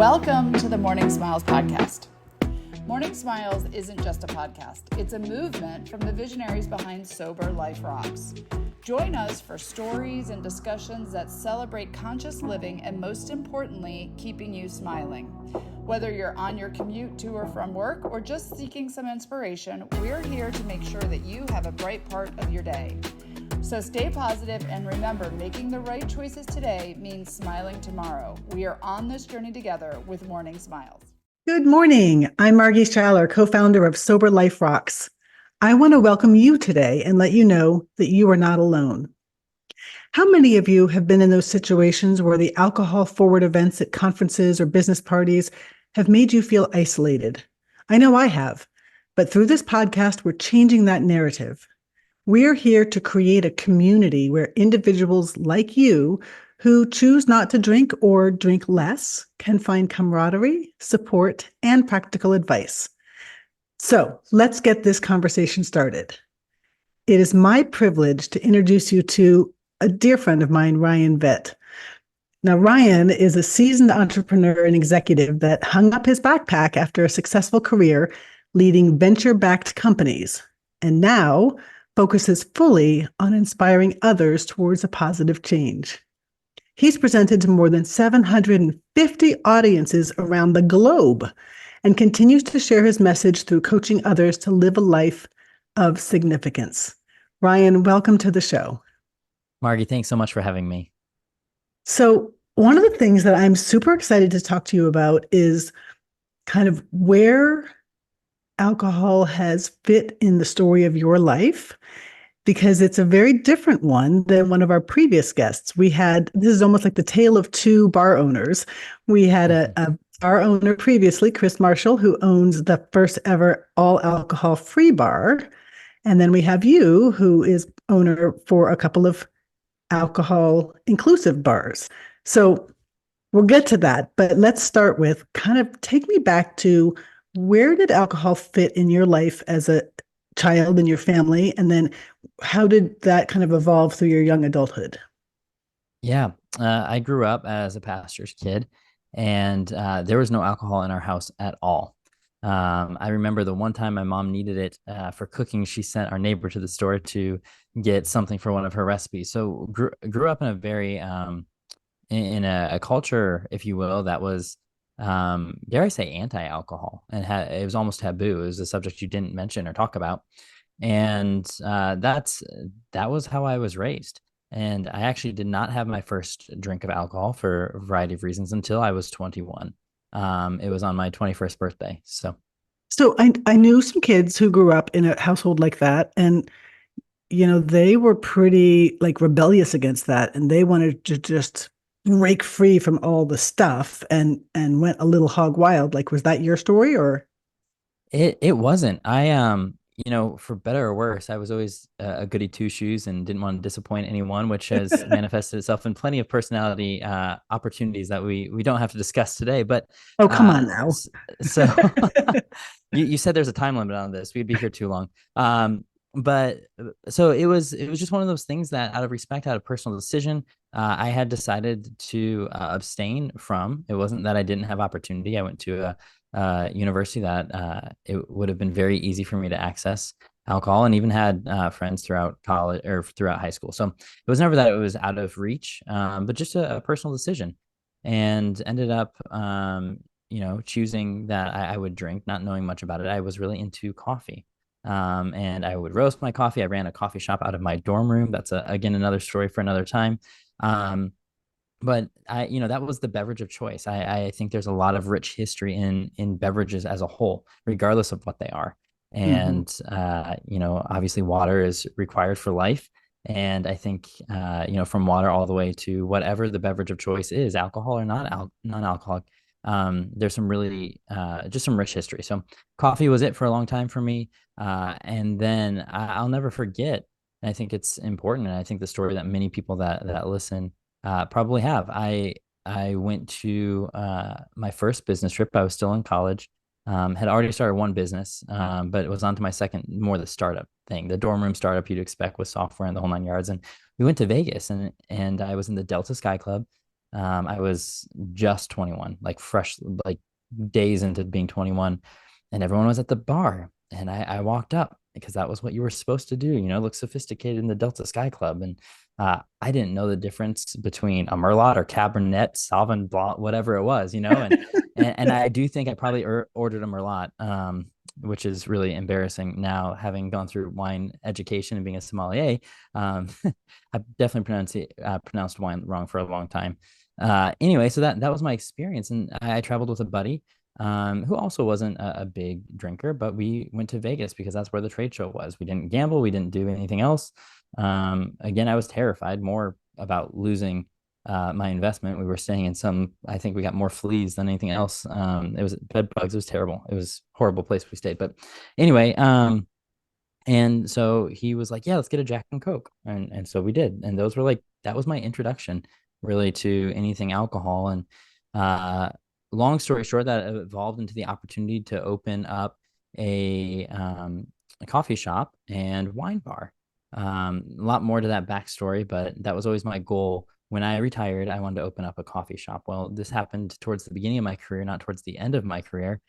Welcome to the Morning Smiles podcast. Morning Smiles isn't just a podcast. It's a movement from the visionaries behind Sober Life Rocks. Join us for stories and discussions that celebrate conscious living and, most importantly, keeping you smiling. Whether you're on your commute to or from work or just seeking some inspiration, we're here to make sure that you have a bright part of your day. So stay positive and remember, making the right choices today means smiling tomorrow. We are on this journey together with Morning Smiles. Good morning. I'm Margy Schaller, co-founder of Sober Life Rocks. I want to welcome you today and let you know that you are not alone. How many of you have been in those situations where the alcohol-forward events at conferences or business parties have made you feel isolated? I know I have, but through this podcast, we're changing that narrative. We're here to create a community where individuals like you who choose not to drink or drink less can find camaraderie, support, and practical advice. So let's get this conversation started. It is my privilege to introduce you to a dear friend of mine, Ryan Vett. Now, Ryan is a seasoned entrepreneur and executive that hung up his backpack after a successful career leading venture-backed companies, and now focuses fully on inspiring others towards a positive change. He's presented to more than 750 audiences around the globe and continues to share his message through coaching others to live a life of significance. Ryan, welcome to the show. Margy, thanks so much for having me. So one of the things that I'm super excited to talk to you about is kind of where alcohol has fit in the story of your life, because it's a very different one than one of our previous guests. This is almost like the tale of two bar owners. We had a bar owner previously, Chris Marshall, who owns the first ever all alcohol free bar. And then we have you, who is owner for a couple of alcohol inclusive bars. So we'll get to that, but let's start with kind of take me back to where did alcohol fit in your life as a child and your family? And then how did that kind of evolve through your young adulthood? Yeah, I grew up as a pastor's kid, and there was no alcohol in our house at all. I remember the one time my mom needed it for cooking, she sent our neighbor to the store to get something for one of her recipes. So grew up in a very, in a culture, if you will, that was, dare I say, anti-alcohol, and it was almost taboo. It was a subject you didn't mention or talk about. And that was how I was raised. And I actually did not have my first drink of alcohol for a variety of reasons until I was 21. It was on my 21st birthday. So I knew some kids who grew up in a household like that, and they were pretty like rebellious against that, and they wanted to just break free from all the stuff and went a little hog wild. Like, was that your story? Or it wasn't. For better or worse, I was always a goody two shoes and didn't want to disappoint anyone, which has manifested itself in plenty of personality opportunities that we don't have to discuss today. But oh, come on now. So you said there's a time limit on this. We'd be here too long. But so it was just one of those things that, out of respect, out of personal decision, I had decided to abstain from. It wasn't that I didn't have opportunity. I went to a university that it would have been very easy for me to access alcohol, and even had friends throughout college or throughout high school. So it was never that it was out of reach, but just a personal decision, and ended up, choosing that I would drink, not knowing much about it. I was really into coffee. And I would roast my coffee. I ran a coffee shop out of my dorm room. That's again, another story for another time. But that was the beverage of choice. I think there's a lot of rich history in beverages as a whole, regardless of what they are. And, obviously water is required for life. And I think, from water all the way to whatever the beverage of choice is, alcohol or non-alcoholic, there's some really, just some rich history. So coffee was it for a long time for me. And then I'll never forget, and I think it's important, and I think the story that many people that listen probably have. I went to my first business trip. I was still in college, had already started one business, but it was on to my second, more the startup thing, the dorm room startup you'd expect with software and the whole nine yards. And we went to Vegas, and I was in the Delta Sky Club. I was just 21, like fresh, like days into being 21, and everyone was at the bar. And I walked up because that was what you were supposed to do, look sophisticated in the Delta Sky Club. And I didn't know the difference between a Merlot or Cabernet, Sauvignon Blanc, whatever it was, and I do think I probably ordered a Merlot, which is really embarrassing now, having gone through wine education and being a sommelier. I've definitely pronounced wine wrong for a long time. Anyway, so that was my experience, and I traveled with a buddy who also wasn't a big drinker, but we went to Vegas because that's where the trade show was. We didn't gamble, we didn't do anything else. Again, I was terrified more about losing my investment. We were staying in I think we got more fleas than anything else. It was bed bugs. It was terrible. It was a horrible place we stayed. But anyway, and so he was like, yeah, let's get a Jack and Coke. And so we did. And that was my introduction really to anything alcohol. And long story short, that evolved into the opportunity to open up a coffee shop and wine bar. A lot more to that backstory, but that was always my goal. When I retired, I wanted to open up a coffee shop. Well, this happened towards the beginning of my career, not towards the end of my career.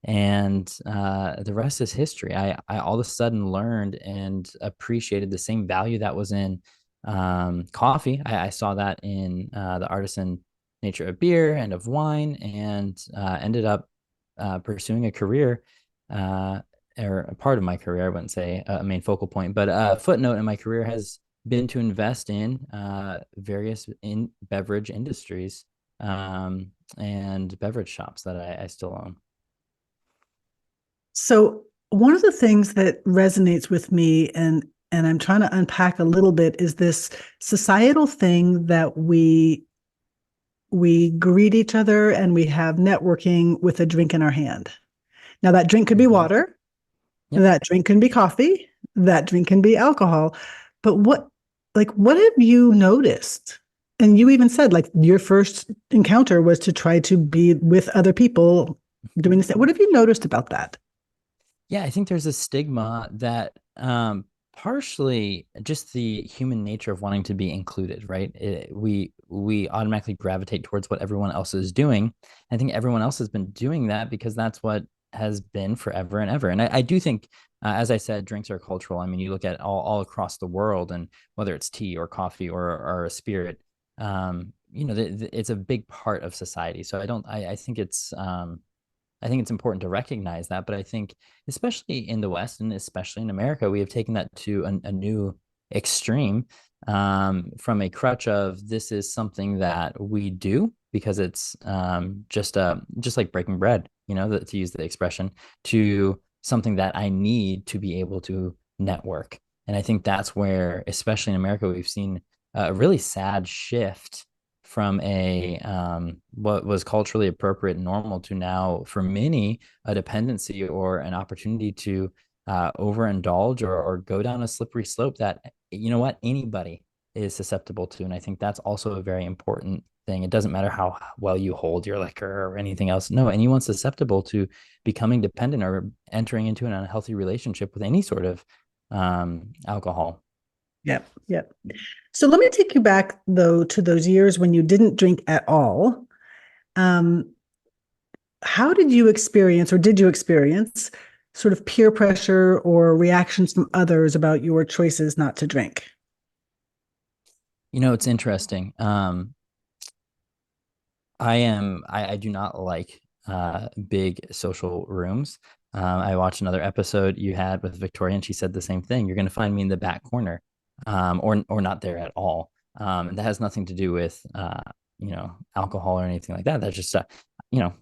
And the rest is history. I all of a sudden learned and appreciated the same value that was in coffee. I saw that in the artisan nature of beer and of wine, and ended up pursuing a career, or a part of my career. I wouldn't say a main focal point, but a footnote in my career has been to invest in various beverage industries, and beverage shops that I still own. So one of the things that resonates with me, and I'm trying to unpack a little bit, is this societal thing that we greet each other and we have networking with a drink in our hand. Now that drink could be water, Yep. that drink can be coffee, that drink can be alcohol. But what have you noticed? And you even said like your first encounter was to try to be with other people doing this. What have you noticed about that? Yeah, I think there's a stigma that partially just the human nature of wanting to be included, right? We automatically gravitate towards what everyone else is doing. I think everyone else has been doing that because that's what has been forever and ever. And I do think, as I said, drinks are cultural. I mean, you look at all across the world, and whether it's tea or coffee or a spirit, it's a big part of society. So I think it's important to recognize that. But I think, especially in the West and especially in America, we have taken that to a new extreme, from a crutch of this is something that we do because it's just like breaking bread, to use the expression, to something that I need to be able to network. And I think that's where, especially in America, we've seen a really sad shift from a what was culturally appropriate and normal to now, for many, a dependency or an opportunity to overindulge or go down a slippery slope that, anybody is susceptible to. And I think that's also a very important thing. It doesn't matter how well you hold your liquor or anything else. No, anyone's susceptible to becoming dependent or entering into an unhealthy relationship with any sort of alcohol. Yep. Yep. So let me take you back though to those years when you didn't drink at all. How did you experience, or did you experience, sort of peer pressure or reactions from others about your choices not to drink? It's interesting. I do not like big social rooms. I watched another episode you had with Victoria, and she said the same thing. You're going to find me in the back corner, or not there at all. And that has nothing to do with alcohol or anything like that. That's just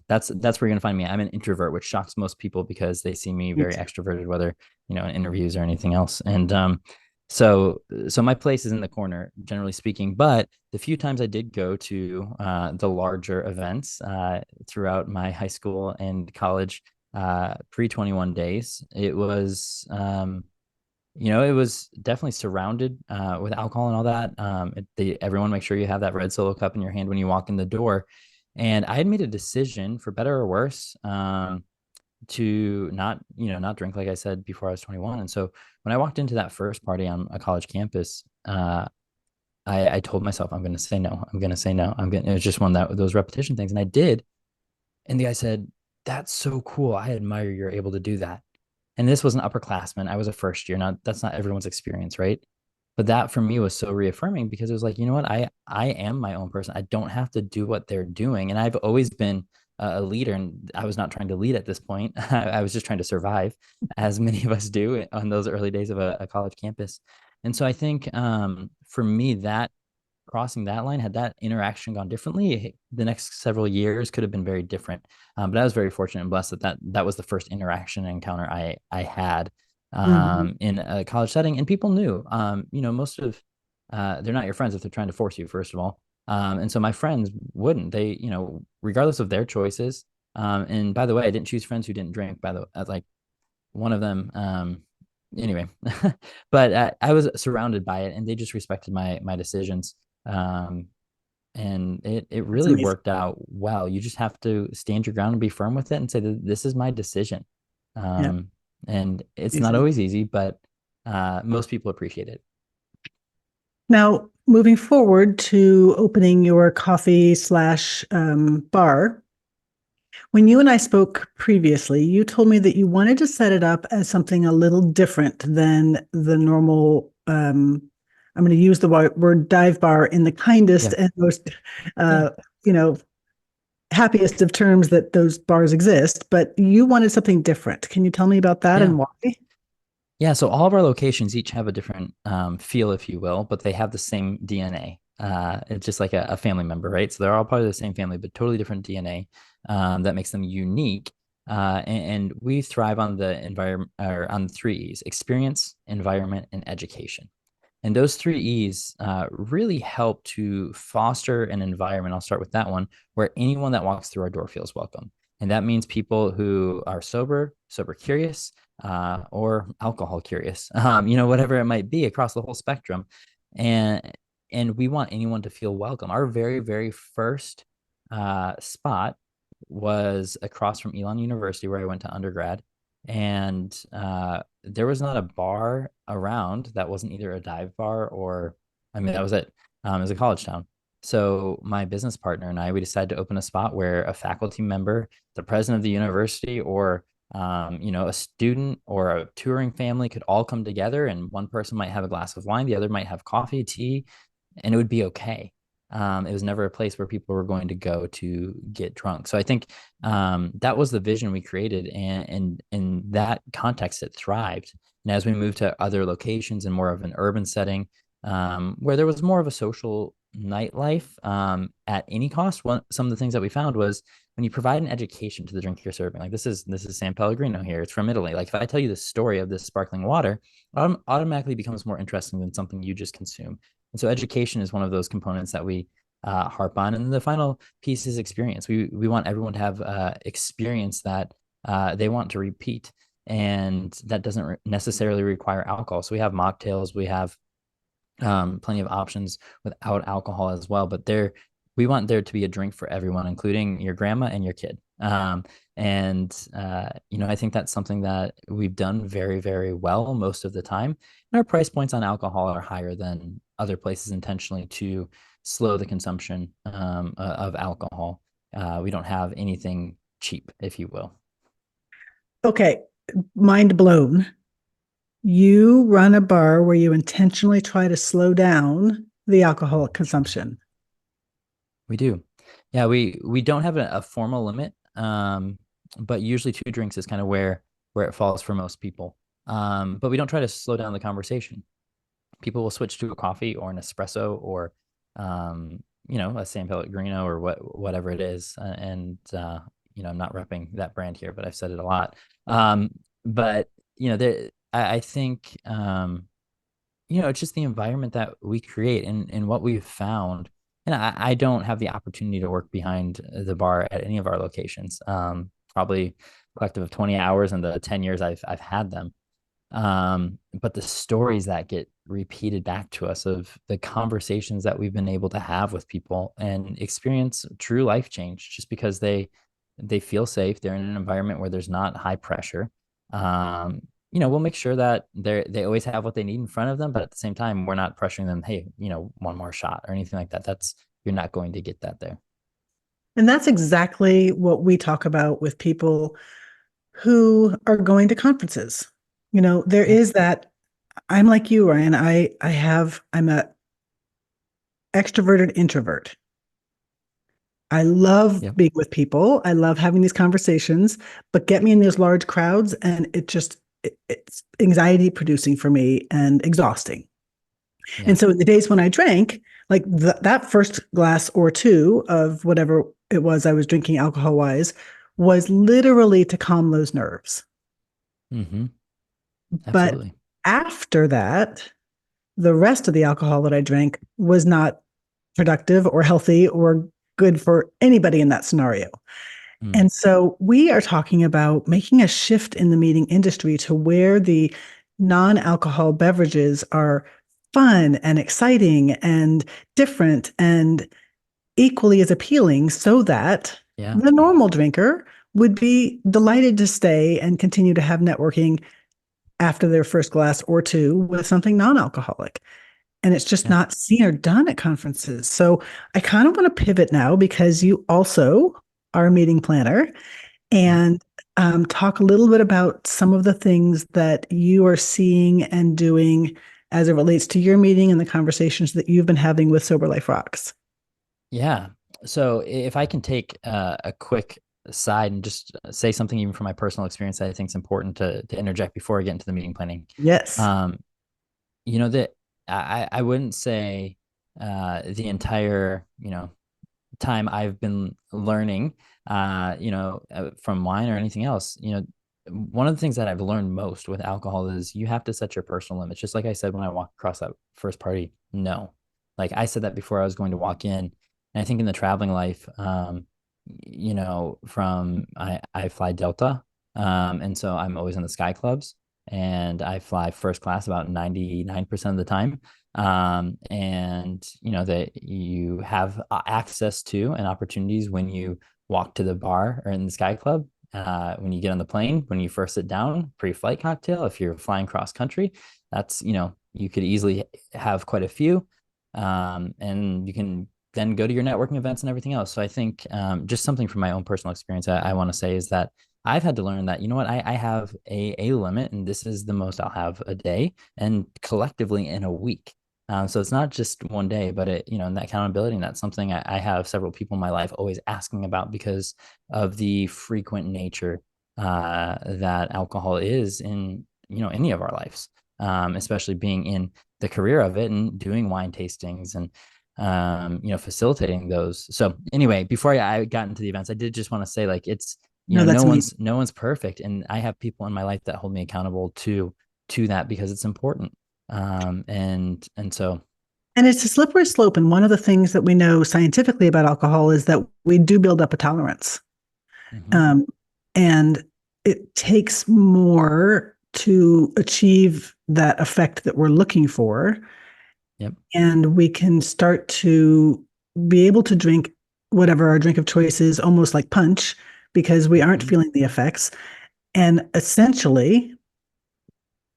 that's where you're going to find me. I'm an introvert, which shocks most people because they see me very extroverted, whether in interviews or anything else. And so my place is in the corner, generally speaking. But the few times I did go to the larger events throughout my high school and college pre-21 days, it was it was definitely surrounded with alcohol and all that. Everyone make sure you have that red Solo cup in your hand when you walk in the door. And I had made a decision, for better or worse, to not drink, like I said, before I was 21. And so when I walked into that first party on a college campus, I told myself, I'm going to say no. I'm going to say no. It was just one of those repetition things. And I did. And the guy said, that's so cool. I admire you're able to do that. And this was an upperclassman. I was a first year. Now that's not everyone's experience, right? But that for me was so reaffirming because it was like, you know what? I am my own person. I don't have to do what they're doing. And I've always been a leader, and I was not trying to lead at this point. I was just trying to survive, as many of us do on those early days of a college campus. And so I think for me, that crossing that line, had that interaction gone differently, the next several years could have been very different. But I was very fortunate and blessed that was the first interaction and encounter I had Mhm. in a college setting, and people knew. Most of they're not your friends if they're trying to force you, first of all. And so my friends wouldn't. They, regardless of their choices. And by the way, I didn't choose friends who didn't drink. By the like one of them. Anyway, but I was surrounded by it, and they just respected my decisions. Um, and it That's really amazing. worked out well. You just have to stand your ground and be firm with it and say that this is my decision. Yeah, Um, and it's not amazing. always easy, but most people appreciate it. Now, moving forward to opening your coffee slash bar, when you and I spoke previously, you told me that you wanted to set it up as something a little different than the normal. I'm going to use the word dive bar in the kindest Yeah. and most, Yeah. uh, you know, happiest of terms that those bars exist. But you wanted something different. Can you tell me about that Yeah. and why? Yeah, so all of our locations each have a different feel, if you will, but they have the same DNA. It's just like a family member, right? So they're all part of the same family, but totally different DNA that makes them unique. And we thrive on the environment or on three E's: experience, environment, and education. And those three E's really help to foster an environment. I'll start with that one, where anyone that walks through our door feels welcome. And that means people who are sober curious, or alcohol curious, whatever it might be across the whole spectrum. And and we want anyone to feel welcome. Our very, very first spot was across from Elon University, where I went to undergrad. And there was not a bar around that wasn't either a dive bar or, I mean, that was it. It was a college town. So my business partner and I, we decided to open a spot where a faculty member, the president of the university, or a student or a touring family could all come together, and one person might have a glass of wine, the other might have coffee, tea, and it would be okay. It was never a place where people were going to go to get drunk. So I think that was the vision we created, and in that context, it thrived. And as we moved to other locations and more of an urban setting, where there was more of a social nightlife at any cost, some of the things that we found was when you provide an education to the drink you're serving. Like this is San Pellegrino here. It's from Italy. Like if I tell you the story of this sparkling water, automatically becomes more interesting than something you just consume. And so education is one of those components that we harp on. And the final piece is experience. We want everyone to have experience that they want to repeat, and that doesn't necessarily require alcohol. So we have mocktails, we have plenty of options without alcohol as well. But we want there to be a drink for everyone, including your grandma and your kid. I think that's something that we've done very, very well most of the time. And our price points on alcohol are higher than other places, intentionally to slow the consumption of alcohol. We don't have anything cheap, if you will. Okay, mind blown. You run a bar where you intentionally try to slow down the alcohol consumption. We do. Yeah, we don't have a formal limit, but usually two drinks is kind of where it falls for most people. But we don't try to slow down the conversation. People will switch to a coffee or an espresso or a San Pellegrino or whatever it is. I'm not repping that brand here, but I've said it a lot. But I think it's just the environment that we create and what we've found. And I don't have the opportunity to work behind the bar at any of our locations. Probably collective of 20 hours in the 10 years I've had them. But the stories that get repeated back to us of the conversations that we've been able to have with people and experience true life change just because they feel safe, they're in an environment where there's not high pressure. we'll make sure that they always have what they need in front of them, but at the same time, we're not pressuring them, hey, one more shot or anything like that. You're not going to get that there. And that's exactly what we talk about with people who are going to conferences. There Yeah. is that. I'm like you, Ryan. I'm a extroverted introvert. I love Yep. being with people. I love having these conversations, but get me in these large crowds and it's anxiety producing for me and exhausting. Yeah. And so in the days when I drank, like that first glass or two of whatever it was I was drinking alcohol wise was literally to calm those nerves. Mm-hmm. But Absolutely. after that, the rest of the alcohol that I drank was not productive or healthy or good for anybody in that scenario. Mm. And so we are talking about making a shift in the meeting industry to where the non alcohol beverages are fun and exciting and different and equally as appealing so that Yeah. the normal drinker would be delighted to stay and continue to have networking after their first glass or two with something non alcoholic. And it's just Yeah. not seen or done at conferences. So I kind of want to pivot now because you also are a meeting planner Yeah. and talk a little bit about some of the things that you are seeing and doing as it relates to your meeting and the conversations that you've been having with Sober Life Rocks. Yeah. So if I can take a quick aside and just say something even from my personal experience that I think is important to interject before I get into the meeting planning. Yes. Um, that I wouldn't say the entire, time I've been learning, from wine or anything else, one of the things that I've learned most with alcohol is you have to set your personal limits. Just like I said when I walked across that first party, no. Like I said that before I was going to walk in. And I think in the traveling life, from I fly Delta. And so I'm always in the sky clubs and I fly first class about 99% of the time. And that you have access to and opportunities when you walk to the bar or in the sky club, when you get on the plane, when you first sit down, pre-flight cocktail. If you're flying cross country, that's you could easily have quite a few, and you can then go to your networking events and everything else. So I think, just something from my own personal experience I want to say is that I've had to learn that, I have a limit, and this is the most I'll have a day and collectively in a week. So it's not just one day, but and that accountability, and that's something I have several people in my life always asking about because of the frequent nature that alcohol is in, any of our lives, especially being in the career of it and doing wine tastings and, facilitating those. So anyway, before I got into the events, I did just want to say, like, it's, No, no that's amazing. one's perfect. And I have people in my life that hold me accountable to that because it's important. And so, And it's a slippery slope. And one of the things that we know scientifically about alcohol is that we do build up a tolerance. mhm, Um, and it takes more to achieve that effect that we're looking for. yep. And we can start to be able to drink whatever our drink of choice is, almost like punch, because we aren't Mhm, feeling the effects. And essentially,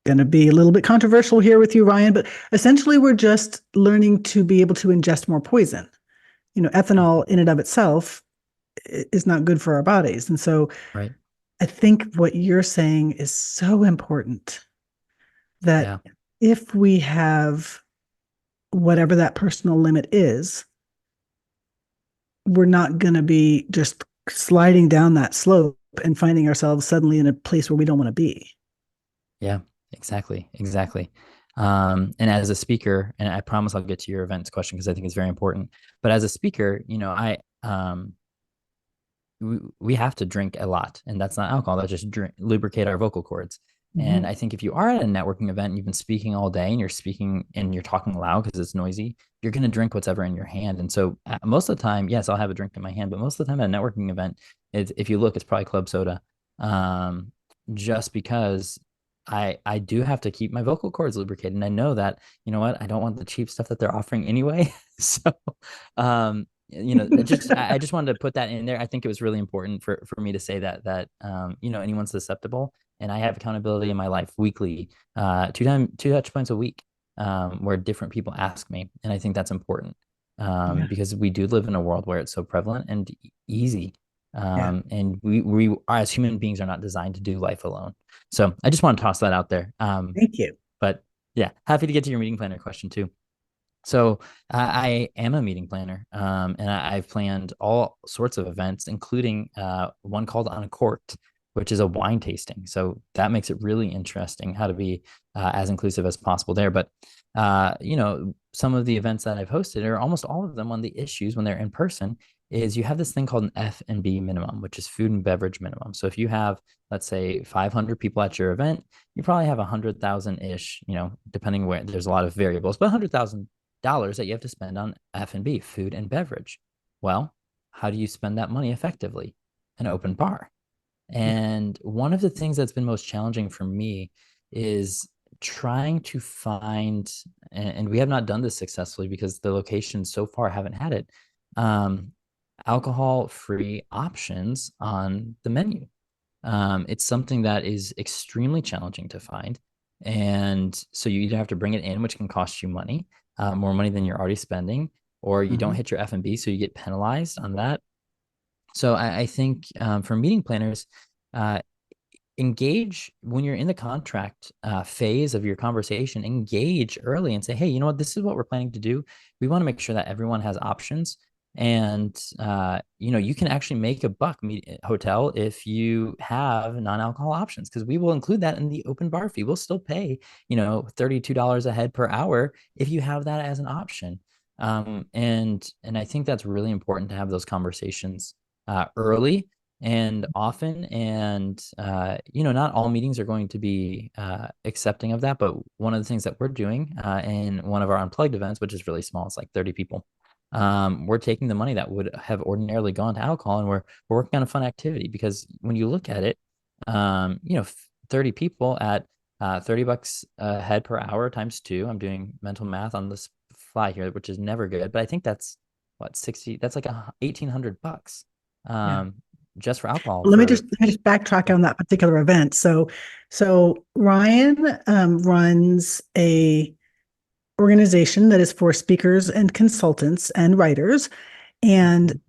going to be a little bit controversial here with you, Ryan, but essentially, we're just learning to be able to ingest more poison. Ethanol mhm, in and of itself is not good for our bodies. And so right. I think what you're saying is so important that Yeah. if we have whatever that personal limit is, we're not going to be just sliding down that slope and finding ourselves suddenly in a place where we don't want to be. Yeah, exactly. Exactly. And as a speaker, and I promise I'll get to your events question because I think it's very important. But as a speaker, we have to drink a lot, and that's not alcohol. That's just lubricate our vocal cords. And Mhm. I think if you are at a networking event and you've been speaking all day and you're speaking and you're talking loud because it's noisy, you're going to drink what's ever in your hand. And so, most of the time, yes, I'll have a drink in my hand, but most of the time at a networking event, if you look, it's probably club soda, um, just because I do have to keep my vocal cords lubricated, and I know that, I don't want the cheap stuff that they're offering anyway. So, I just wanted to put that in there. I think it was really important for me to say that, anyone susceptible, and I have accountability in my life weekly, two touch points a week, where different people ask me. And I think that's important, Yeah. because we do live in a world where it's so prevalent and easy. Yeah. And we as human beings are not designed to do life alone. So I just want to toss that out there. Thank you. But yeah, happy to get to your meeting planner question too. So I am a meeting planner, and I've planned all sorts of events, including one called On Court, which is a wine tasting. So that makes it really interesting how to be as inclusive as possible there. But some of the events that I've hosted, or almost all of them, on the issues when they're in person, is you have this thing called an F&B minimum, which is food and beverage minimum. So if you have, let's say, 500 people at your event, you probably have 100,000 ish, depending where there's a lot of variables, but 100,000 that you have to spend on F&B, food and beverage. Well, how do you spend that money effectively? An open bar. And one of the things that's been most challenging for me is trying to find, and we have not done this successfully because the locations so far haven't had it, alcohol-free options on the menu. It's something that is extremely challenging to find. And so you either have to bring it in, which can cost you money, more money than you're already spending, or you don't hit your F&B, so you get penalized on that. So I think for meeting planners, uh, engage when you're in the contract phase of your conversation, engage early and say, hey, you know what, this is what we're planning to do. We want to make sure that everyone has options. And you can actually make a buck hotel if you have non-alcohol options, because we will include that in the open bar fee. We'll still pay $32 a head per hour if you have that as an option. And I think that's really important to have those conversations early and often. And not all meetings are going to be accepting of that, but one of the things that we're doing in one of our unplugged events, which is really small, it's like 30 people, we're taking the money that would have ordinarily gone to alcohol, and we're working on a fun activity. Because when you look at it, 30 people at $30 a head per hour times two, I'm doing mental math on this fly here, which is never good, but I think that's what, 60, that's like $1,800 Yeah. just for alcohol. Let me just backtrack on that particular event. So Ryan runs a organization that is for speakers and consultants and writers, and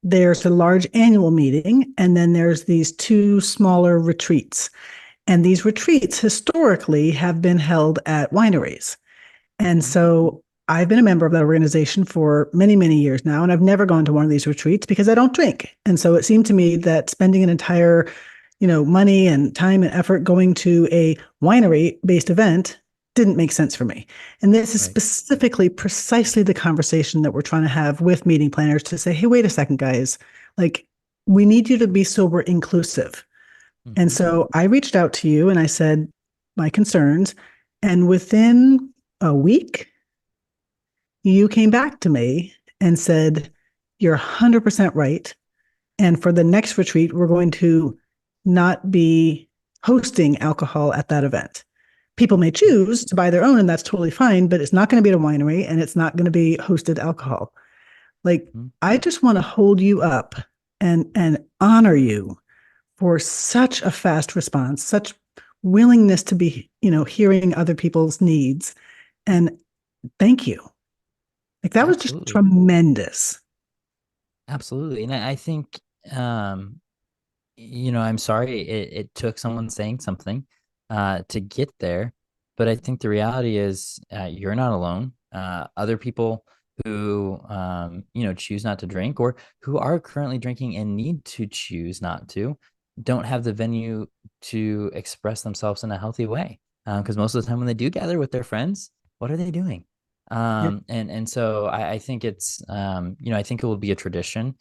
there's a large annual meeting, and then there's these two smaller retreats. And these retreats historically have been held at wineries. And so I've been a member of that organization for many, many years now, and I've never gone to one of these retreats because I don't drink. And so it seemed to me that spending an entire, money and time and effort going to a winery-based event didn't make sense for me. And this is Right. specifically precisely the conversation that we're trying to have with meeting planners to say, hey, wait a second, guys, like, we need you to be sober inclusive. And so I reached out to you and I said my concerns, and within a week, you came back to me and said, you're 100% right. And for the next retreat, we're going to not be hosting alcohol at that event. People may choose to buy their own, and that's totally fine, but it's not going to be at a winery and it's not going to be hosted alcohol. Like, I just want to hold you up and honor you for such a fast response, such willingness to be, hearing other people's needs. And thank you. Like, that was just Absolutely. tremendous. Absolutely. And I think, I'm sorry it took someone saying something to get there. But I think the reality is you're not alone. Other people who, choose not to drink, or who are currently drinking and need to choose not to, don't have the venue to express themselves in a healthy way. Because most of the time when they do gather with their friends, what are they doing? Yeah. And so I think it's, I think it will be a tradition.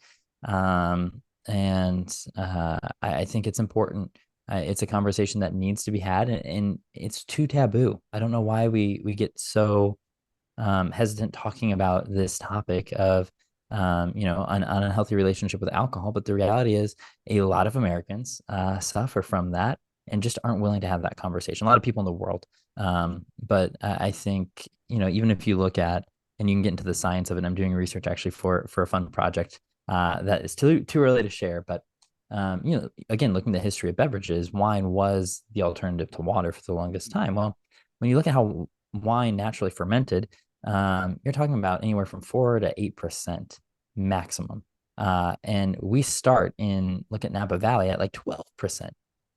And I think it's important. It's a conversation that needs to be had, and it's too taboo. I don't know why we get so hesitant talking about this topic of an unhealthy relationship with alcohol. But the reality is, a lot of Americans suffer from that and just aren't willing to have that conversation. A lot of people in the world. But I think, even if you look at, and you can get into the science of it, I'm doing research actually for a fun project that is too early to share, but again, looking at the history of beverages, wine was the alternative to water for the longest time. Well, when you look at how wine naturally fermented, you're talking about anywhere from 4 to 8% maximum. And we start look at Napa Valley at like 12%.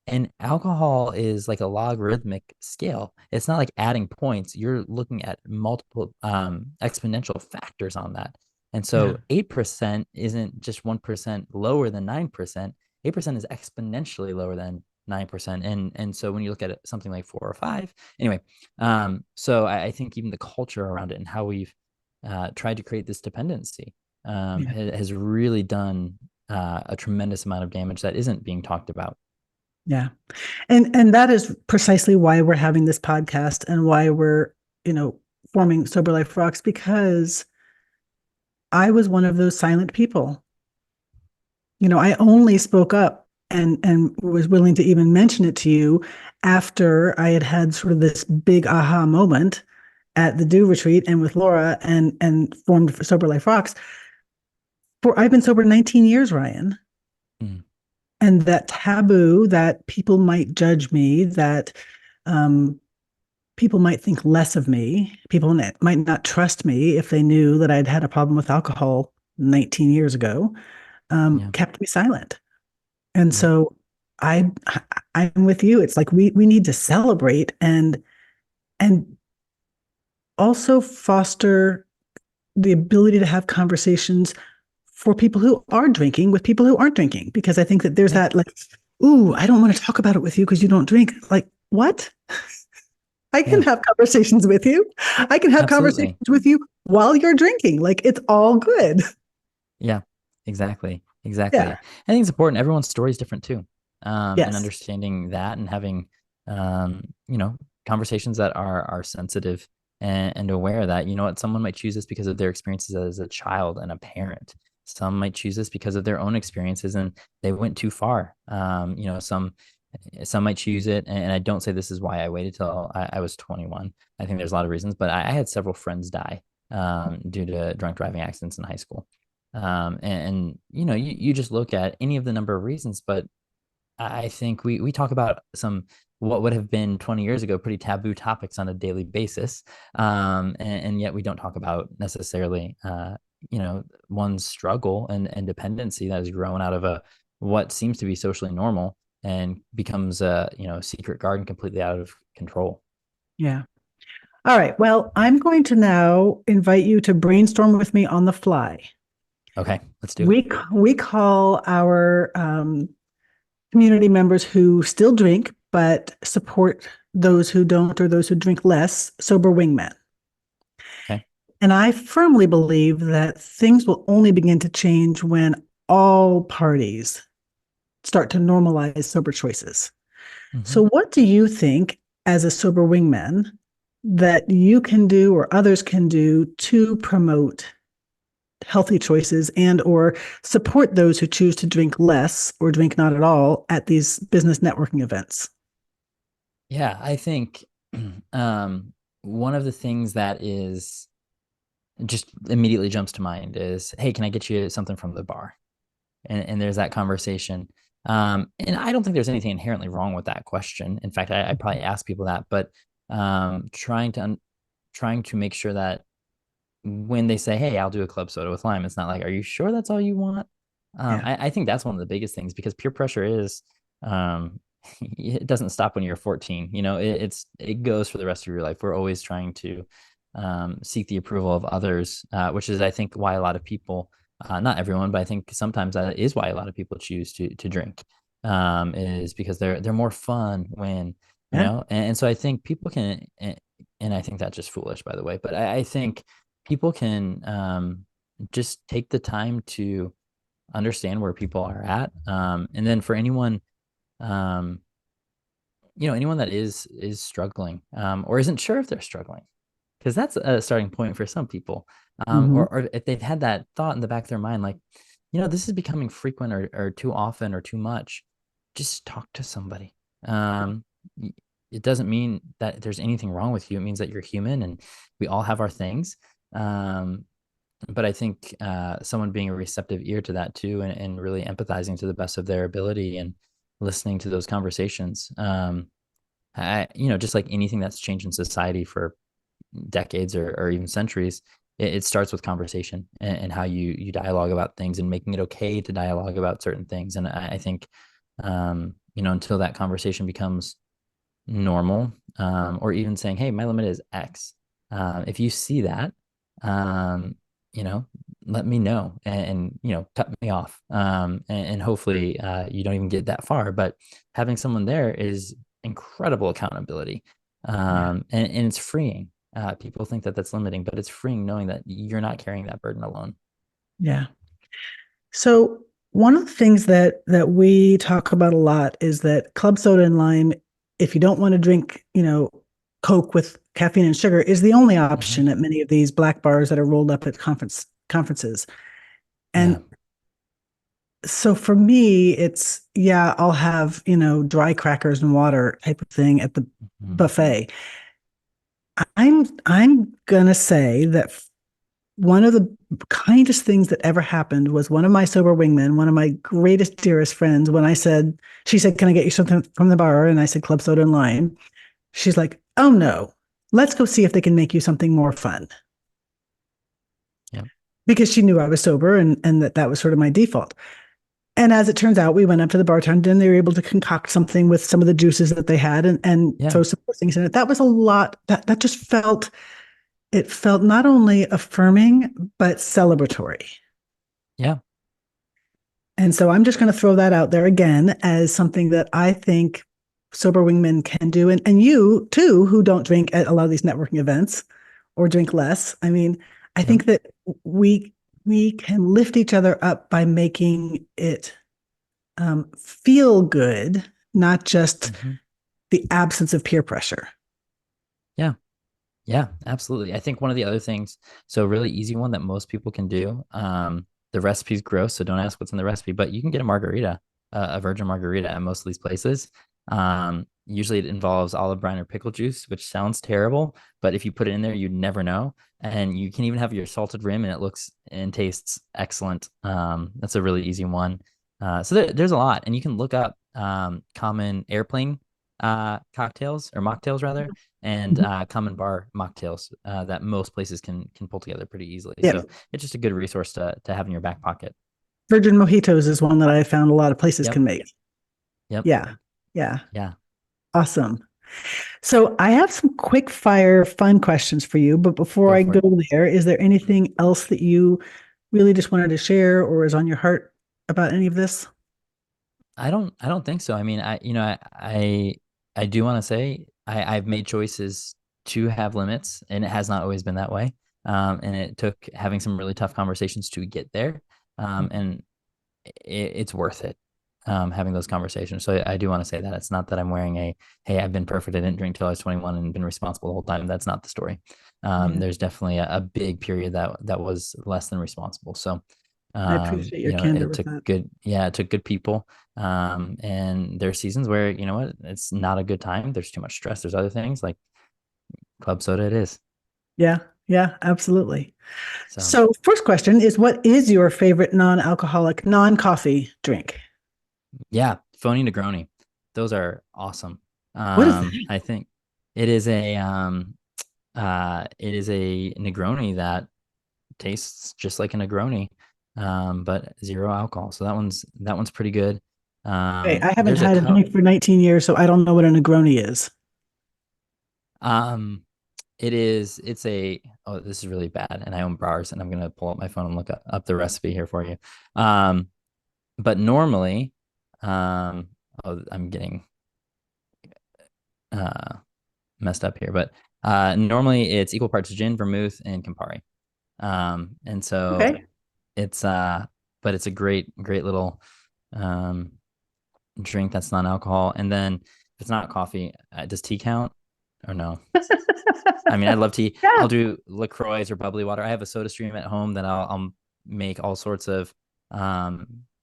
And alcohol is like a logarithmic scale. It's not like adding points. You're looking at multiple exponential factors on that. And Yeah. so 8% isn't just 1% lower than 9%. 8% is exponentially lower than 9%. And so when you look at it, something like 4 or 5, anyway, so I think even the culture around it and how we've tried to create this dependency Yeah. has really done a tremendous amount of damage that isn't being talked about. Yeah. And that is precisely why we're having this podcast and why we're, forming Sober Life Rocks, because I was one of those silent people. I only spoke up and was willing to even mention it to you after I had had sort of this big aha moment at the Do retreat and with Laura and formed Sober Life Rocks. I've been sober 19 years, Ryan. Mm. And that taboo that people might judge me, that people might think less of me, people might not trust me if they knew that I'd had a problem with alcohol 19 years ago, Yeah. kept me silent. And Yeah. so I I'm with you. It's like we need to celebrate and also foster the ability to have conversations for people who are drinking with people who aren't drinking, because I think that there's Yeah. that like, ooh, I don't want to talk about it with you because you don't drink. Like, what? I can Yeah. have conversations with you. I can have conversations Absolutely. with you while you're drinking. Like, it's all good. Yeah, exactly. Exactly. Yeah. I think it's important. Everyone's story is different too. And Yes. understanding that and having, conversations that are sensitive and aware that, what, someone might choose this because of their experiences as a child and a parent. Some might choose this because of their own experiences and they went too far. Some might choose it. And I don't say this is why I waited till I was 21. I think there's a lot of reasons, but I had several friends die due to drunk driving accidents in high school. You just look at any of the number of reasons, but I think we talk about some what would have been 20 years ago pretty taboo topics on a daily basis, and yet we don't talk about necessarily one's struggle and dependency that has grown out of a what seems to be socially normal and becomes a secret garden completely out of control. Yeah. All right. Well, I'm going to now invite you to brainstorm with me on the fly. Okay, let's do it. We call our community members who still drink but support those who don't or those who drink less sober wingmen. Okay. And I firmly believe that things will only begin to change when all parties start to normalize sober choices. Mm-hmm. So, what do you think, as a sober wingman, that you can do or others can do to promote healthy choices and or support those who choose to drink less or drink not at all at these business networking events? Yeah, I think one of the things that is just immediately jumps to mind is, hey, can I get you something from the bar? And there's that conversation. And I don't think there's anything inherently wrong with that question. In fact, I probably ask people that, but trying to make sure that when they say, hey, I'll do a club soda with lime, it's not like, are you sure that's all you want? Yeah. I think that's one of the biggest things because peer pressure is it doesn't stop when you're 14. It goes for the rest of your life. We're always trying to seek the approval of others, which is I think why a lot of people, not everyone, but I think sometimes that is why a lot of people choose to drink, is because they're more fun when Yeah. and so I think people can, and I think that's just foolish, by the way, but I think people can just take the time to understand where people are at, and then for anyone, um, anyone that is struggling, or isn't sure if they're struggling, because that's a starting point for some people, Mm-hmm. or if they've had that thought in the back of their mind, like, this is becoming frequent or too often or too much, just talk to somebody. um, it doesn't mean that there's anything wrong with you. It means that you're human and we all have our things. um, but I think someone being a receptive ear to that too, and really empathizing to the best of their ability and listening to those conversations. Just like anything that's changed in society for decades or even centuries, it starts with conversation and how you dialogue about things and making it okay to dialogue about certain things. And I think, until that conversation becomes normal, or even saying, hey, my limit is X. If you see that, um, you know, let me know and cut me off. And hopefully you don't even get that far, but having someone there is incredible accountability. Yeah. And it's freeing. People think that that's limiting, but it's freeing knowing that you're not carrying that burden alone. Yeah. So one of the things that we talk about a lot is that club soda and lime, if you don't want to drink, Coke with caffeine and sugar, is the only Mhm. option at many of these black bars that are rolled up at conferences. Yeah. And so for me, it's yeah, I'll have, dry crackers and water type of thing at the Mhm. buffet. I'm gonna say that one of the kindest things that ever happened was one of my sober wingmen, one of my greatest, dearest friends, when she said, can I get you something from the bar? And I said, club soda and lime. She's like, oh no, let's go see if they can make you something more fun. Yeah. Because she knew I was sober and that was sort of my default. And as it turns out, we went up to the bartender and they were able to concoct something with some of the juices that they had and Yeah. throw some things in it. That was a lot. That just felt not only affirming, but celebratory. Yeah. And so I'm just going to throw that out there again as something that I think sober wingmen can do. And you too, who don't drink at a lot of these networking events or drink less. I mean, I Yep. think that we we can lift each other up by making it feel good, not just Hmm. the absence of peer pressure. Yeah. Yeah, absolutely. I think one of the other things, so a really easy one that most people can do, the recipe's gross, so don't ask what's in the recipe, but you can get a margarita, a virgin margarita at most of these places. Usually it involves olive brine or pickle juice, which sounds terrible, but if you put it in there, you'd never know. And you can even have your salted rim and it looks and tastes excellent. That's a really easy one. So there's a lot, and you can look up common airplane cocktails or mocktails rather, and Mhm. common bar mocktails that most places can pull together pretty easily. Yeah. So it's just a good resource to have in your back pocket. Virgin mojitos is one that I found a lot of places Yep. can make. Yep. Yeah. Yeah. Yeah. Awesome. So I have some quick fire fun questions for you, but before Go I for go it. there, is there anything else that you really just wanted to share or is on your heart about any of this? I don't think so. I mean, I do want to say I've made choices to have limits, and it has not always been that way. And it took having some really tough conversations to get there. And it's worth it, having those conversations. So I do want to say that it's not that I'm wearing hey, I've been perfect. I didn't drink till I was 21 and been responsible the whole time. That's not the story. Yeah, There's definitely a big period that was less than responsible. So, I appreciate your candor it with took that. it took good people. And there are seasons where, you know what, it's not a good time. There's too much stress. There's other things like club soda. It is. Yeah, yeah, absolutely. So So, first question is what is your favorite non-alcoholic, non-coffee drink? yeah, phony Negroni. Those are awesome. What is that? I think it is a Negroni that tastes just like a Negroni, but zero alcohol. So that one's pretty good. Okay, I haven't There's a had a drink for 19 years, so I don't know what a Negroni is. um it's a oh, this is really bad, and I own bars, and I'm gonna pull up my phone and look up the recipe here for you. Um, but normally, oh, I'm getting uh messed up here, but normally it's equal parts gin, vermouth, and Campari. And so Okay. it's but it's a great little um drink that's non-alcohol. And then if it's not coffee, does tea count or no? I mean, I love tea. Yeah. I'll do LaCroix or bubbly water. I have a soda stream at home that I'll make all sorts of.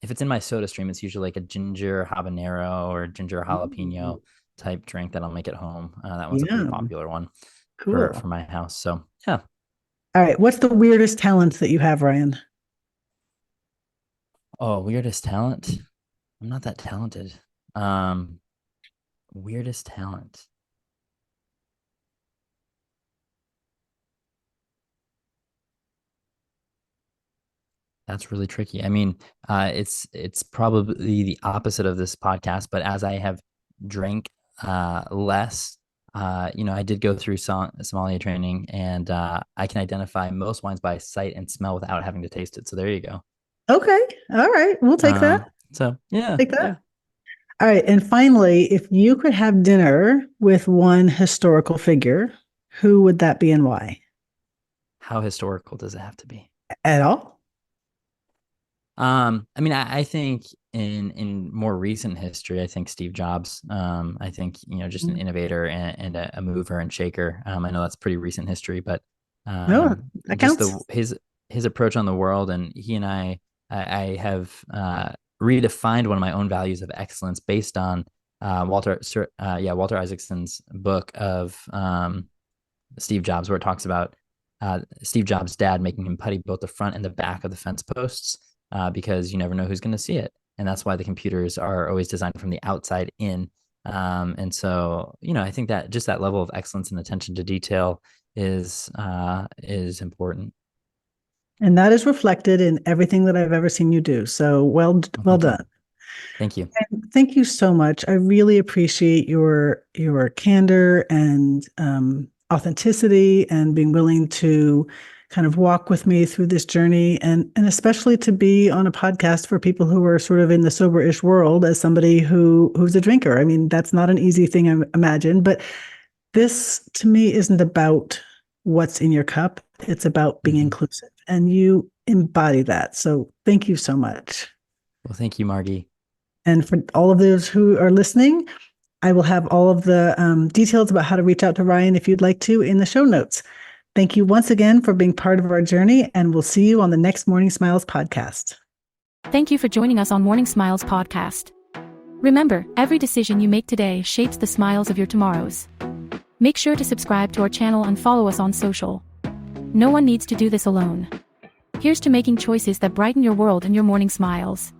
If it's in my soda stream, it's usually like a ginger habanero or ginger jalapeno Ooh, type drink that I'll make at home. That one's a pretty yeah. popular one for Cool. my house. So yeah, All right. What's the weirdest talent that you have, Ryan? Oh, weirdest talent. I'm not that talented. Um, Weirdest talent. That's really tricky. I mean, it's probably the opposite of this podcast, but as I have drank less, I did go through sommelier training, and I can identify most wines by sight and smell without having to taste it. So there you go. Okay. All right. We'll take that. So yeah, Take that. yeah. All right. And finally, if you could have dinner with one historical figure, who would that be and why? How historical does it have to be? At all? I mean, I think in more recent history, I think Steve Jobs. I think just an innovator and a mover and shaker. I know that's pretty recent history, but No, that just counts. his approach on the world, and he and I have redefined one of my own values of excellence based on Walter Isaacson's book of Steve Jobs, where it talks about Steve Jobs' dad making him putty both the front and the back of the fence posts because you never know who's going to see it. And that's why the computers are always designed from the outside in. And so, I think that just that level of excellence and attention to detail is important. And that is reflected in everything that I've ever seen you do. So well done. Thank you. And thank you so much. I really appreciate your candor and authenticity and being willing to kind of walk with me through this journey, and especially to be on a podcast for people who are sort of in the sober-ish world as somebody who's a drinker. I mean, that's not an easy thing, I imagine, but this to me isn't about what's in your cup. It's about being inclusive, and you embody that. So thank you so much. Well, thank you, Margy. And for all of those who are listening, I will have all of the details about how to reach out to Ryan if you'd like to in the show notes. Thank you once again for being part of our journey, and we'll see you on the next Morning Smiles podcast. Thank you for joining us on Morning Smiles podcast. Remember, every decision you make today shapes the smiles of your tomorrows. Make sure to subscribe to our channel and follow us on social. No one needs to do this alone. Here's to making choices that brighten your world and your morning smiles.